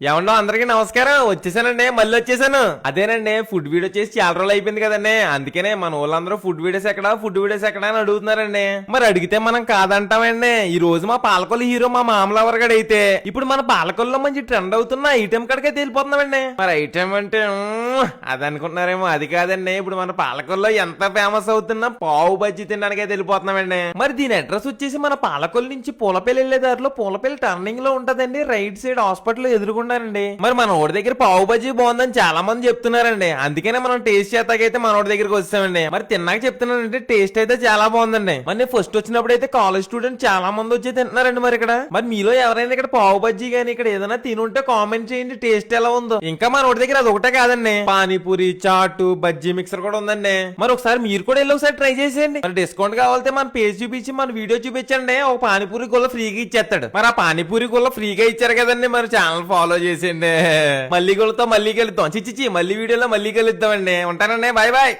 ఏమండో అందరికి నమస్కారం. వచ్చేసానండి, మళ్ళీ వచ్చేసాను. అదేనండి, ఫుడ్ వీడియో చేసి చాలా రోజులు అయిపోయింది కదండి. అందుకనే మన వాళ్ళందరూ ఫుడ్ వీడియోస్ ఎక్కడ అని అడుగుతున్నారండి. మరి అడిగితే మనం కాదంటామండి. ఈ రోజు మా పాలకొల్లు హీరో మా మామలవర్ గడు అయితే ఇప్పుడు మన పాలకొల్లో మంచి ట్రెండ్ అవుతున్న ఐటెం కడికే తెలిపోతున్నామండి. మరి ఐటెం అంటే అది అనుకుంటున్నారేమో, అది కాదండి. ఇప్పుడు మన పాలకొల్లో ఎంత ఫేమస్ అవుతున్నా పావు బజ్జీ తినడానికే తెలిపోతున్నామండి. మరి దీని అడ్రస్ వచ్చేసి మన పాలకొల్లు నుంచి పూలపల్లి వెళ్లే దారిలో పూలపల్లి టర్నింగ్ లో ఉంటదండి. రైట్ సైడ్ హాస్పిటల్ ఎదురుకుండా. మరి మన ఊరి దగ్గర పావు బజ్జీ బాగుందని చాలా మంది చెప్తున్నారండి. అందుకనే మనం టేస్ట్ చేస్తాకైతే మన ఊరి దగ్గరికి వచ్చామండి. మరి తిన్నాక చెప్తున్నానంటే టేస్ట్ అయితే చాలా బాగుందండి. మరి నేను ఫస్ట్ వచ్చినప్పుడు అయితే కాలేజ్ స్టూడెంట్ చాలా మంది వచ్చి తింటున్నారండి. మరి ఇక్కడ మరి మీలో ఎవరైనా ఇక్కడ పావు బజ్జీ గానీ ఇక్కడ ఏదైనా తినుంటే కామెంట్ చేయండి టేస్ట్ ఎలా ఉందో. ఇంకా మన ఊరి దగ్గర అది ఒకటే కాదండి, పానీపూరి, చాటు, బజ్జీ మిక్సర్ కూడా ఉందండి. మరి ఒకసారి మీరు కూడా వెళ్ళి ఒకసారి ట్రై చేసేయండి. మరి డిస్కౌంట్ కావాలంటే మన పేజ్ చూపించి మన వీడియో చూపించండి, ఒక పానీపూరి గుల్ల ఫ్రీగా ఇచ్చేస్తాడు. మరి ఆ పానీపూరి గుల్ల ఫ్రీగా ఇచ్చారు కదండి, మరి ఛానల్ ఫాలో చేసేయండి. మళ్ళీ గుళ్ళతో మళ్ళీ కలుద్దాం. చిచ్చి మళ్ళీ వీడియోలో మళ్ళీ కలుద్దామండి. ఉంటానండి, బాయ్ బాయ్.